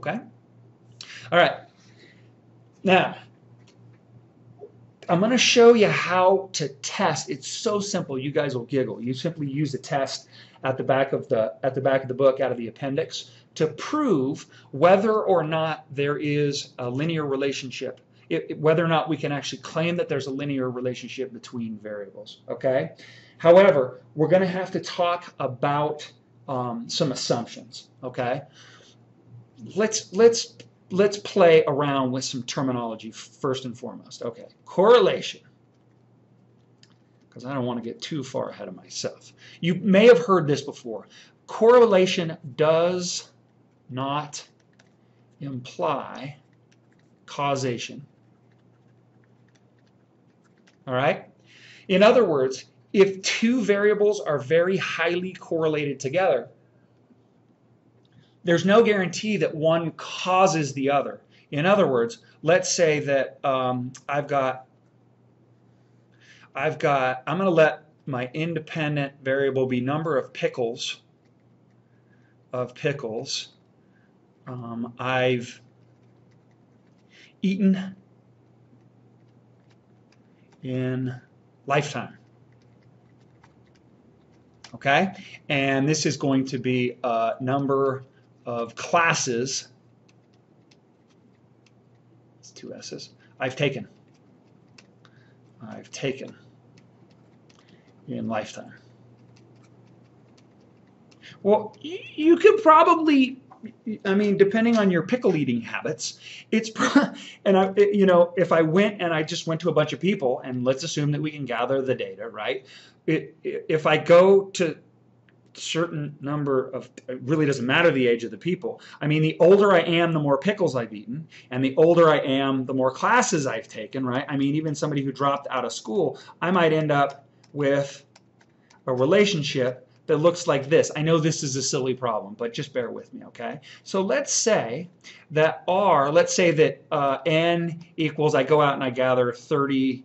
Okay? All right. Now, I'm going to show you how to test. It's so simple. You guys will giggle. You simply use a test at the back of the book, out of the appendix, to prove whether or not there is a linear relationship, whether or not we can actually claim that there's a linear relationship between variables. Okay. However, we're going to have to talk about some assumptions. Okay. Let's play around with some terminology first and foremost. Okay, correlation, because I don't want to get too far ahead of myself. You may have heard this before. Correlation does not imply causation. All right? In other words, if two variables are very highly correlated together, there's no guarantee that one causes the other. In other words, let's say that I'm going to let my independent variable be number of pickles. I've eaten in lifetime. Okay? And this is going to be a number of classes, it's two S's, I've taken in lifetime. Well, you could probably, I mean, depending on your pickle eating habits, it's and if I went and I just went to a bunch of people, and let's assume that we can gather the data, right? If I go to certain number of, it really doesn't matter the age of the people. I mean, the older I am, the more pickles I've eaten, and the older I am, the more classes I've taken, right? I mean, even somebody who dropped out of school, I might end up with a relationship that looks like this. I know this is a silly problem, but just bear with me, okay? So let's say that N equals, I go out and I gather 30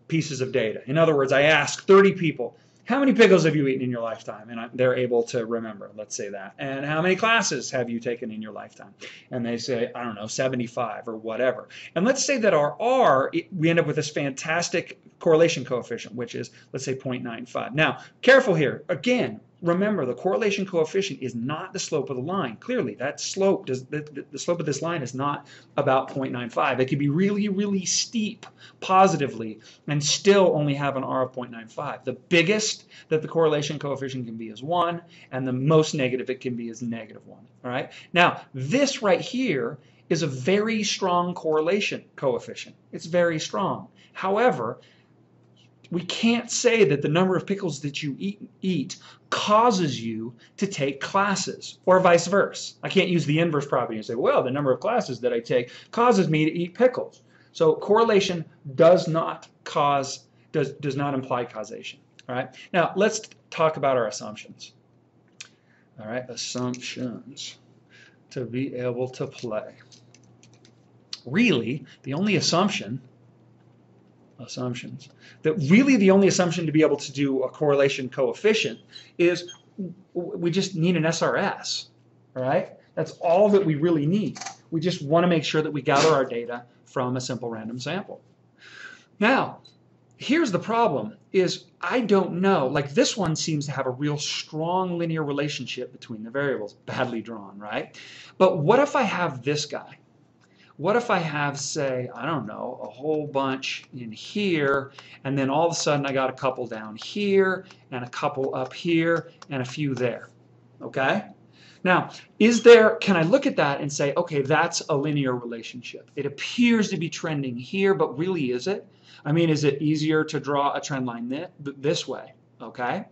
pieces of data. In other words, I ask 30 people, how many pickles have you eaten in your lifetime? And they're able to remember, let's say that. And how many classes have you taken in your lifetime? And they say, I don't know, 75 or whatever. And let's say that our R, we end up with this fantastic correlation coefficient, which is, let's say, 0.95. Now, careful here. Again, remember, the correlation coefficient is not the slope of the line. Clearly, that slope, the slope of this line is not about 0.95. It could be really, really steep positively and still only have an R of 0.95. The biggest that the correlation coefficient can be is 1, and the most negative it can be is -1. All right? Now, this right here is a very strong correlation coefficient. It's very strong. However, we can't say that the number of pickles that you eat causes you to take classes, or vice versa. I can't use the inverse property and say, well, the number of classes that I take causes me to eat pickles. So correlation does not imply causation. All right. Now let's talk about our assumptions. All right, assumptions to be able to play. Really, the only assumptions, that really the only assumption to be able to do a correlation coefficient is we just need an SRS, all right? That's all that we really need. We just want to make sure that we gather our data from a simple random sample. Now, here's the problem, is I don't know, like this one seems to have a real strong linear relationship between the variables, badly drawn, right? But what if I have this guy? What if I have, say, I don't know, a whole bunch in here, and then all of a sudden I got a couple down here, and a couple up here, and a few there, okay? Now, can I look at that and say, okay, that's a linear relationship. It appears to be trending here, but really is it? I mean, is it easier to draw a trend line this way, okay?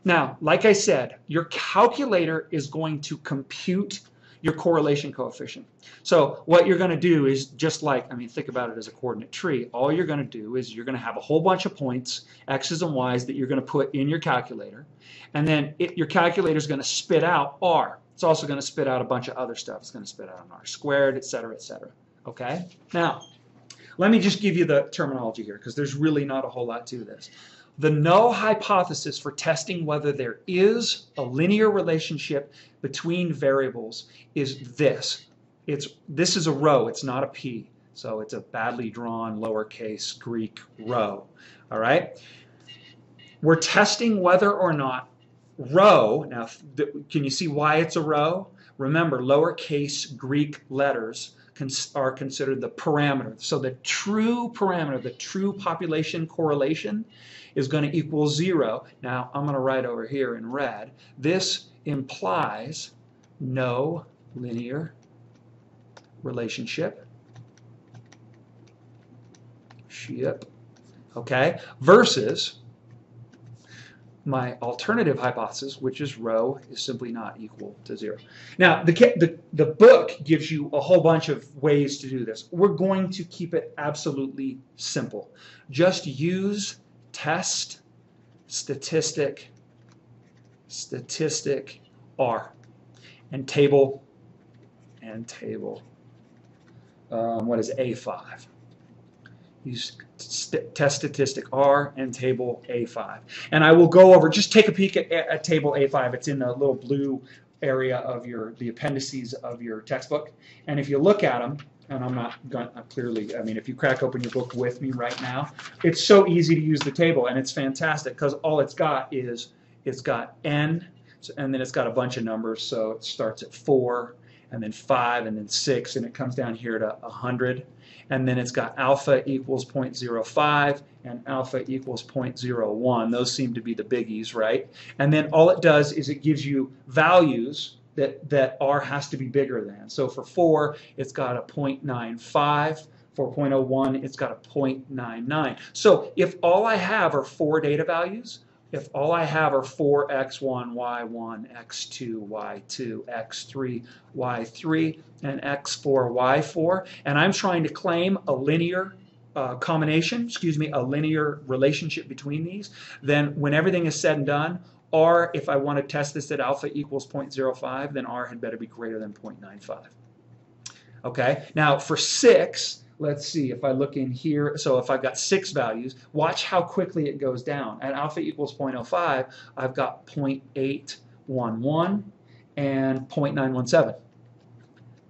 Now, like I said, your calculator is going to compute your correlation coefficient. So what you're going to do is just like, I mean, think about it as a coordinate tree. All you're going to do is you're going to have a whole bunch of points, x's and y's, that you're going to put in your calculator. And then your calculator is going to spit out R. It's also going to spit out a bunch of other stuff. It's going to spit out an R squared, et cetera, okay? Now, let me just give you the terminology here, because there's really not a whole lot to this. The null hypothesis for testing whether there is a linear relationship between variables is this. this is a row, it's not a P. So it's a badly drawn lowercase Greek row. All right? We're testing whether or not row, now can you see why it's a row? Remember, lowercase Greek letters are considered the parameter. So the true parameter, the true population correlation is going to equal 0. Now I'm going to write over here in red. This implies no linear relationship. Okay, versus my alternative hypothesis, which is rho is simply not equal to 0. Now, the book gives you a whole bunch of ways to do this. We're going to keep it absolutely simple. Just use test, statistic, R, and table, what is A5? Use test statistic R and table A5. And I will go over, just take a peek at table A5. It's in the little blue area of the appendices of your textbook. And if you look at them, and I'm not going to clearly, I mean, if you crack open your book with me right now, it's so easy to use the table, and it's fantastic because all it's got is, it's got N, and then it's got a bunch of numbers. So it starts at 4, and then 5, and then 6, and it comes down here to 100. And then it's got alpha equals 0.05 and alpha equals 0.01. Those seem to be the biggies, right? And then all it does is it gives you values that R has to be bigger than. So for 4, it's got a 0.95. For 0.01, it's got a 0.99. So if all I have are 4 data values, if all I have are 4x1, y1, x2, y2, x3, y3, and x4, y4, and I'm trying to claim a linear combination, a linear relationship between these, then when everything is said and done, R, if I want to test this at alpha equals 0.05, then R had better be greater than 0.95. Okay, now for 6, let's see, if I look in here, so if I've got 6 values, watch how quickly it goes down. At alpha equals 0.05, I've got 0.811 and 0.917.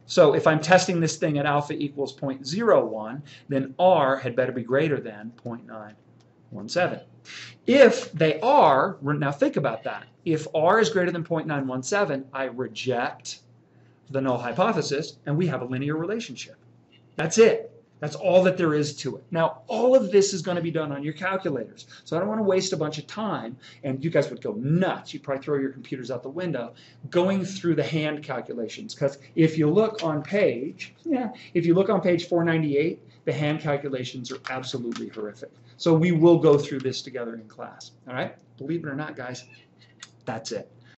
So if I'm testing this thing at alpha equals 0.01, then R had better be greater than 0.917. If they are, now think about that. If R is greater than 0.917, I reject the null hypothesis, and we have a linear relationship. That's it. That's all that there is to it. Now, all of this is going to be done on your calculators. So I don't want to waste a bunch of time, and you guys would go nuts. You'd probably throw your computers out the window going through the hand calculations. Because if you look on page 498, the hand calculations are absolutely horrific. So we will go through this together in class. All right? Believe it or not, guys, that's it.